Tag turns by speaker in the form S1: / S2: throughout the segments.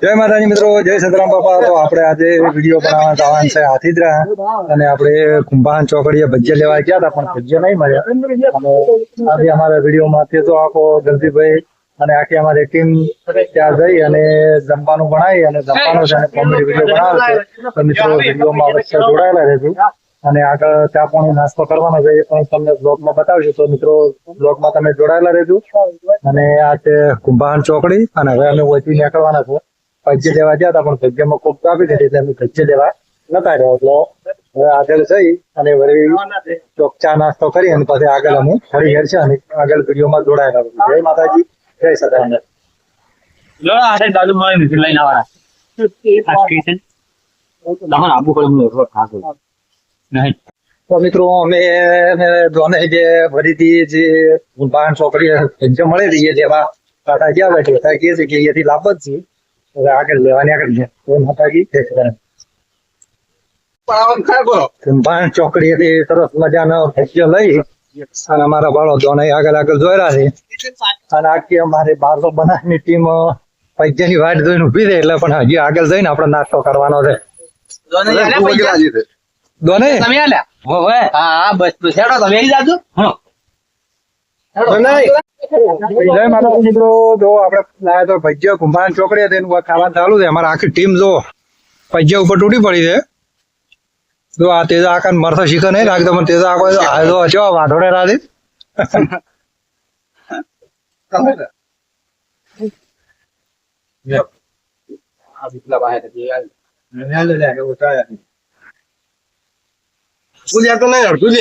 S1: જય માતાજી મિત્રો, જય સતરામ બાપા। તો આપણે આજે વિડીયો બનાવવા જવાનું છે હાથીદરા અને આપણે કુંભાણ ચોકડીએ ભજીયા લેવા ગયા હતા પણ ભજીયા નહીં મળ્યા। અને આજે અમારા વિડીયોમાંથી તો આખો ગલતીભાઈ અને આખી અમારી ટીમ ત્યાં જઈ અને જમવાનું બનાવી અને જમવાનું છે અને કોમેડી વિડીયો બનાવે છે। તો મિત્રો વિડીયોમાં અવશ્ય જોડાયેલા રહેજો અને આગળ ચા પાણી નાસ્તો કરવાનો છે એ પણ તમને બ્લોગમાં બતાવજો। તો મિત્રો બ્લોગમાં તમે જોડાયેલા રહેજો। અને આ છે કુંભાણ ચોકડી અને હવે અમે ઓછી નીકળવાના છે। ભજીયા લેવા ગયા હતા પણ ભજીયામાં ખૂબ કાપી દીધી એટલે અમે ભજીયા લેવા નતા રહ્યા। એટલે હવે આગળ જઈ અને વળી ચોક ચા નાસ્તો કરી અને પછી આગળ અમે ફરી ઘેર છે અને આગળ વિડીયોમાં જોડાયેલા રહેજો। જય માતાજી, જય સદાનંદ। તો મિત્રો અમે દોને જે ફરીથી જે કુંભાણ ચોકડી ભજીયા મળી રહીએ જેવા કાકા ગયા બેઠે કહે છે કે અહીંયાથી લાભ જ છે। હવે આગળ લેવાની આગળ છે માતાજી કુંભાણ ચોકડીએથી સરસ મજાનો ભજીયો લઈ અને અમારા બાળો દોને આગળ આગળ જોયેલા છે અને આખી અમારી 12 બનાસની ટીમ ભજીયાની વાટ જોઈને ઉભી છે એટલે પણ હજી આગળ જઈને આપણે નાસ્તો કરવાનો છે। દોને તમે આલ્યા હવે હા બસ બસ હેડો તમે આવી જાજો હા જય માતાજી મિત્રો, જો આપણે લાયા તો ભજીયા કુંભાણ ચોકડી તેનું ખાવાનું ચાલુ છે। અમારા આખી ટીમ જો ભજીયા ઉપર તૂટી પડી છે। જો આ તેજા આખા મરતા શીખે નહીં લાગતો પણ તેજા આખો જો વાંધોડે રાધી
S2: તો નહીં અડધું લે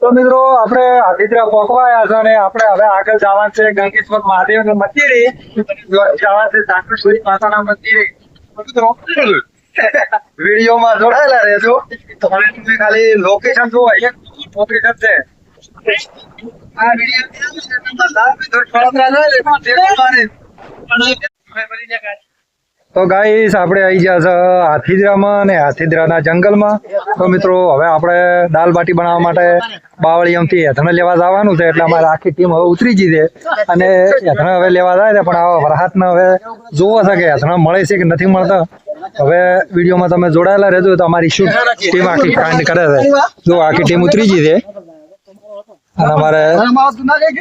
S1: તો મિત્રો આપણે હાથીદરા પહોંચવા આવ્યા છે અને આપણે હવે આગળ જવાનું છે ગંગેશ્વર મહાદેવ મંદિરે જવાનું છે સાકરેશ્વરી માતાના મંદિરે। વિડીયોમાં જોડાયેલા રહેજો। તમે ખાલી લોકેશન જુઓ, એક લોકેશન છે આ વિડીયો। તો ગાઈસ આપણે આવી ગયા છે હાથીદરામાં અને હાથીદરાના જંગલમાં। તો મિત્રો હવે આપણે દાલ બાટી બનાવવા માટે બાવળીયામથી હેથણ લેવા જવાનું છે એટલે અમારી આખી ટીમ હવે ઉતરી ગઈ છે અને હેથણ હવે લેવા જાય છે પણ આવા વરસાદને હવે જોવો છે કે હેથણ મળે છે કે નથી મળતા। હવે વિડીયોમાં તમે જોડાયેલા રહેજો તો અમારી શું ટીમ આખી કાંડ કરે છે। જો આખી ટીમ ઉતરી ગઈ છે અને અમારે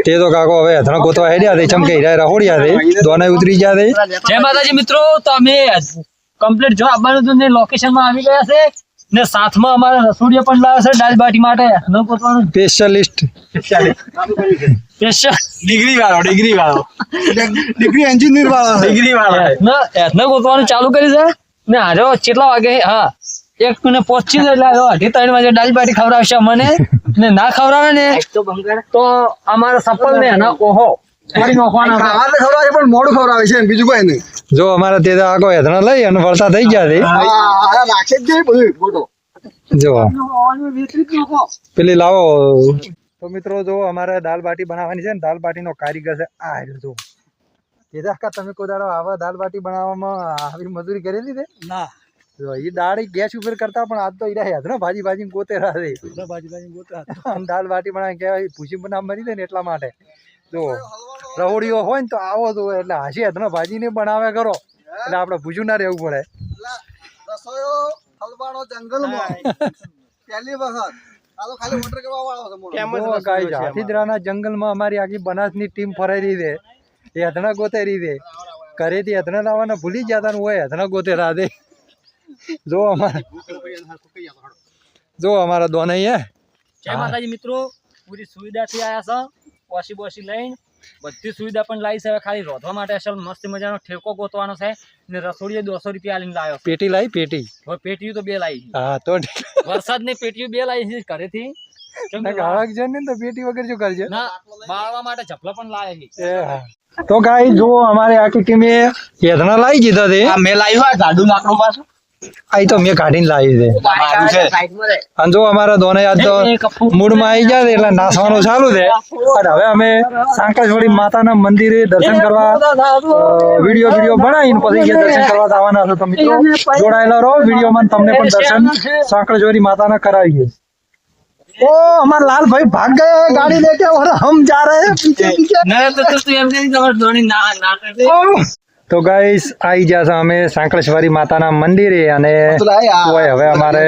S1: તે તો કાકો હવે હેથણ ગોતવા હેડ્યા છે ચમકે રહોડ્યા છે દોને ઉતરી ગયા છે।
S3: જય માતાજી મિત્રો, તો અમે કમ્પ્લીટ જો આવવાનું ને લોકેશન માં આવી ગયા છે ને સાથમાં અમારા રસોડિયા પણ લાવે છે દાલ બાટી માટે
S1: સ્પેશિયલિસ્ટ
S2: ડિગ્રી એન્જિનિયર
S3: વાળો ગોતવાનું ચાલુ કરી છે ને હારો કેટલા વાગે હા 1 ને 25 એટલે 2:30 વાગે દાલ બાટી ખવડાવશે મને ને ના ખવડાવે ને તો અમારા સફળ ને ના ઓહો પણ
S2: મોડું ખવડાવે છે બીજું કોઈ નહીં।
S1: જો અમારા તે આગો હેથણા લઈ અને વળતા થઈ ગયા છે જો પેલી લાવો। તો મિત્રો જો અમારે દાલ બાટી બનાવવાની છે ને દાલ બાટી નો કારીગર છે આ જો કેદાકા તમે કોઈ દાડો આવા દાલ બાટી બનાવવામાં આવી મજૂરી કરેલી છે ના? એ દાળ ગેસ ઉપર કરતા પણ આજ તો ઈરા હેથણા ભાજી ભાજી ગોતે રહે દાલ બાટી બનાવી કહેવાય ભૂસી બનાવ મરી દે ને એટલા માટે જો રહોડીઓ હોય ને તો આવો તો એટલે હાસી હેથણા ભાજી ને બનાવે કરો એટલે આપણે ભૂજું ના રહેવું પડે। હાથીદરાના જંગલમાં અમારી આખી બનાસની ટીમ ફરાઈ રહી છે એ હેથણા ગોતે રહી છે ઘરેથી હેથણા લાવવાના ભૂલી જતા હોય હેથણા ગોતે રાધે। જો અમારા દોન અહીંયા
S3: જય માતાજી મિત્રો, પૂરી સુવિધાથી આયા છે ઓછી બોસી લઈને બધી સુવિધા પણ લાવી છે। ખાલી રોધવા માટે અસલ મસ્ત મજાનો ઠેકો ગોતવાનો છે ને રસોડીએ 200 રૂપિયા લઈને લાવ્યો।
S1: પેટી લાવી પેટી
S3: હવે પેટીયું તો 2 લાવી
S1: હા તો
S3: વરસાદ ની પેટીયું 2 લાવી છે ઘરેથી
S1: ગાળક છે ને તો પેટી વગર શું કરશે
S3: ના બાળવા માટે ચપલા પણ લાવે છે।
S1: તો ગાઈ જો અમારે આખી ટીમે હેથણા લાવી દીધા છે।
S2: મેં લાવ્યું આ ગાડું લાકડું પાછું
S1: આ તો મેં કાઢીને લાવી છે અને જો અમારા દોને આજ તો મૂડમાં આવી ગયા છે એટલે નાસવાનું ચાલુ છે અને હવે અમે સાંકળેશ્વરી માતાના મંદિરે દર્શન કરવા વિડીયો બનાવીને પછી અહીંયા દર્શન કરવા જવાના છો. તો મિત્રો જોડાયેલા રહો વિડીયોમાં, તમને પણ દર્શન સાંકળેશ્વરી માતાના કરાવીએ. ओ हमारे लाल भाई भाग गए हैं गाड़ी लेके और हम जा रहे हैं पीछे पीछे. તો ગાઈસ આવી ગયા છે અમે સાંકળેશ્વરી માતાના મંદિરે અને ઓય હવે અમારે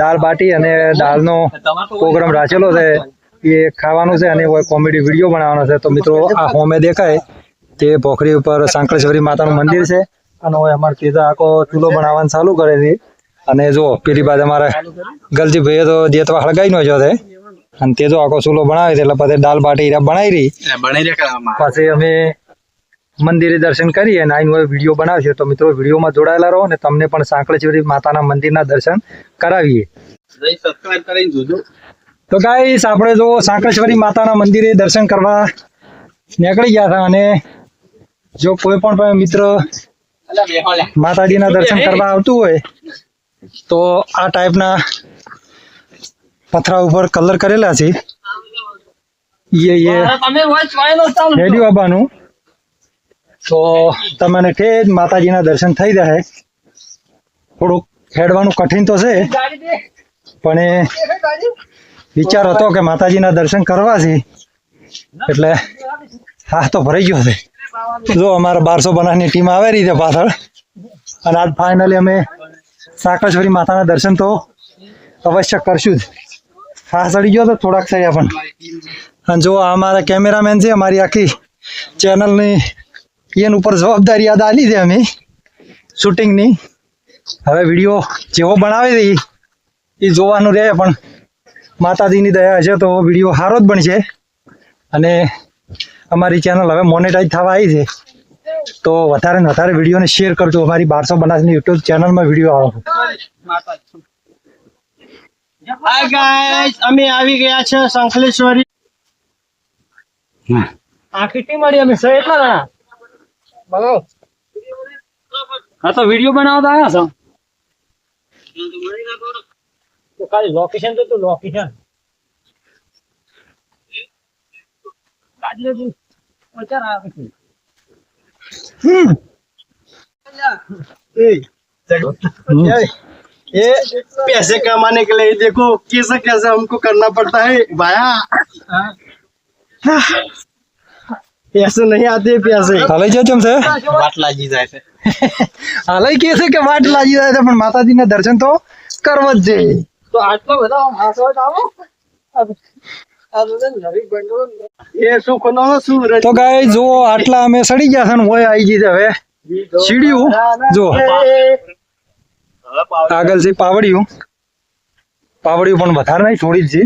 S1: દાળ બાટી અને દાળનો પ્રોગ્રામ રાખેલો છે એ ખાવાનું છે અને ઓય કોમેડી વિડીયો બનાવવાનો છે. તો મિત્રો આ હોમે દેખાય તે પોખરી ઉપર સાંકળેશ્વરી માતાનું મંદિર છે અને ઓય અમારે તેજા આખો ચૂલો બનાવવાનું ચાલુ કરે છે. અને જો પેલી બાજુ અમારે ગલજી ભાઈએ તો જેતવા હળગાઈ નો છે અને તે જો આખો ચૂલો બનાવે છે એટલે પછી દાળ બાટી બનાવી રહી પછી અમે મંદિરે દર્શન કરીએ અને આઈને વિડીયો બનાવશે. તો મિત્રો વિડીયોમાં જોડાયેલા રહો અને તમને પણ સાંકળેશ્વરી માતાના મંદિરના દર્શન કરાવીએ. તો ગાઈસ આપણે જો સાંકળેશ્વરી માતાના મંદિરે દર્શન કરવા નીકળી ગયા હતા અને જો કોઈ પણ મિત્ર માતાજીના દર્શન કરવા આવતું હોય તો આ ટાઈપના પથરા ઉપર કલર કરેલા છે રેડિયો આવવાનું તો તમને ઠેર માતાજીના દર્શન થઈ જાય. થોડુંક હેડવાનું કઠિન તો છે પણ એ વિચાર હતો કે માતાજીના દર્શન કરવા છે એટલે હા તો ભરાઈ ગયો છે. જો અમારા 1200 બનાસની ટીમ આવે રહી છે પાછળ અને આજ ફાઇનલી અમે સાંકળેશ્વરી માતાના દર્શન તો અવશ્ય કરશું જ. હા ચડી ગયો તો થોડાક થયા પણ અને જો આ અમારા કેમેરામેન છે અમારી આખી ચેનલની એની ઉપર જવાબદારી યાદ આલી છે અમે શૂટિંગની. હવે વિડીયો જેવો બનાવે છે એ જોવાનું રહે પણ માતાજીની દયા હશે તો વિડીયો સારો જ બનશે અને અમારી ચેનલ હવે મોનેટાઈઝ થવા આવી છે તો વધારે ને વધારે વિડીયોને શેર કરજો. અમારી 1200 બનાસની યુટ્યુબ ચેનલમાં વિડીયો આવે.
S4: હાય ગાઈસ, અમે આવી ગયા છે સાંકળેશ્વરી.
S3: આખી ટીમ મળી અમે સો એટલા જણા બોલો. હા તો વિડીયો બનાવતા આવ્યા છો તો ખાલી લોકેશન તો લોકેશન
S4: ये पैसे कमाने के लिए देखो कैसे कैसे हमको करना पड़ता है भाया. पैसे नहीं आते पैसे
S1: હાલઈ જાય ચમ છે
S4: वाट लागी जाए છે.
S1: હાલઈ કે છે કે વાટ લાગી જાય છે પણ માતાજીના દર્શન તો કરવા જ છે.
S3: તો આટલો બધા આવો
S4: ये सुखનો सूरज
S1: તો ગાય જો આટલા અમે સડી ગયા છે ને હોય આવી ગઈ છે હવે સીડીયું જો આગળ છે પાવડિયું પણ વધારે નહીં થોડી જ છે.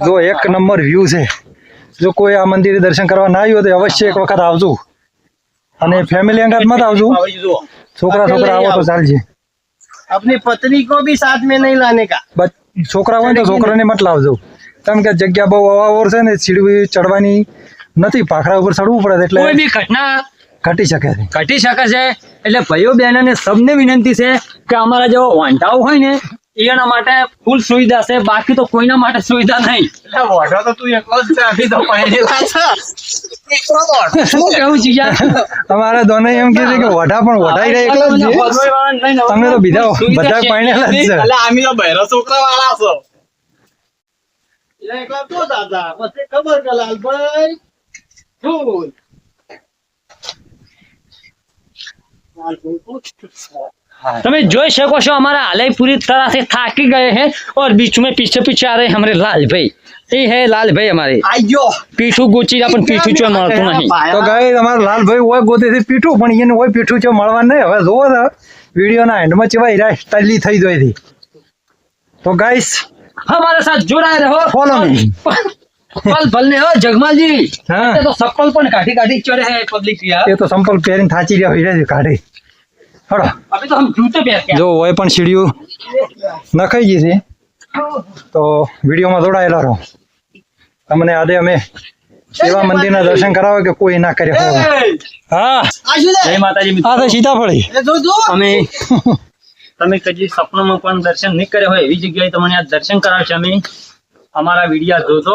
S1: જો એક નંબર વ્યૂ છે. જો કોઈ આ મંદિરે દર્શન કરવા ના આવ્યું તો અવશ્ય એક વખત આવજો અને ફેમિલી અંગાત મત આવજો. છોકરા આવો તો ચાલશે.
S4: अपनी पत्नी को भी साथ में नहीं लाने का.
S1: બસ છોકરા હોય તો છોકરાને મત લાવજો કેમ કે જગ્યા બહુ અવાવર છે ને સીડી ચડવાની નથી, પાખરા ઉપર ચડવું પડે એટલે
S3: કોઈ બી ઘટના
S1: ઘટી શકે છે.
S3: ઘટી શકે છે એટલે ભાઈઓ બહેનોને સૌને વિનંતી છે કે અમારા જેવો વાંઢાઓ હોય ને એના માટે ફૂલ સુવિધા છે, બાકી તો કોઈના માટે સુવિધા નહીં.
S4: तो तू एकलो જ છે, અભી તો પહેરેલા છે.
S3: શું કેવું છે યાર?
S1: અમારા દોને એમ કે છે કે વઢા પણ વઢાઈ રહ્યા એકલા જ છે. તમે તો બધા પાણેલા જ છે.
S4: એટલે આમી તો બહેરા છોકરા વાળા છો. એટલે એકલા તો દાદા પછી ખબર કે લાલભાઈ ફૂલ
S3: તમે જોઈ શકો છો हमारा हाल पूरी तरह से थाकी गए हैं और बीच में पीछे पीछे आ रहे हैं हमारे लाल भाई. ये है लाल भाई हमारे
S4: આયો
S3: पीछू गुची अपन पीछू चो મળતું નહીં.
S1: તો ગાય તમારા લાલભાઈ હોય ગોતેથી પીઠું પણ એને હોય પીઠું છે મળવા નહીં. હવે જોવો તો વિડીયોના એન્ડમાં ચેવા હીરા સ્ટાઈલી થઈ જોઈ હતી. તો ગાઈસ
S3: हमारे साथ जुड़ाए रहो.
S1: Follow me.
S3: पल पल ने हो जगमाल जी
S1: हाँ।
S3: ये तो सप्पल पण काटी काटी चढ़े हैं पब्लिक यार.
S1: એ તો સંપલ પહેરીને થાચી રહ્યા હીરા કાઢી હડો.
S3: अभी तो हम जूते पहन के
S1: જો હોય પણ સીડીયું નખાઈ ગઈ છે તો વિડીયોમાં જોડાયેલા રહો. તમને આજે અમે એવા મંદિરના દર્શન કરાવો કે કોઈ ના કર્યા હોય. હા
S3: જય માતાજી મિત્રો.
S1: આ તો સીતાફળી.
S3: અમે તમે કદી સપનામાં પણ દર્શન નહીં કર્યા હોય એવી જગ્યાએ તમને આ દર્શન કરાવશે. અમે અમારા વિડીયો જોજો.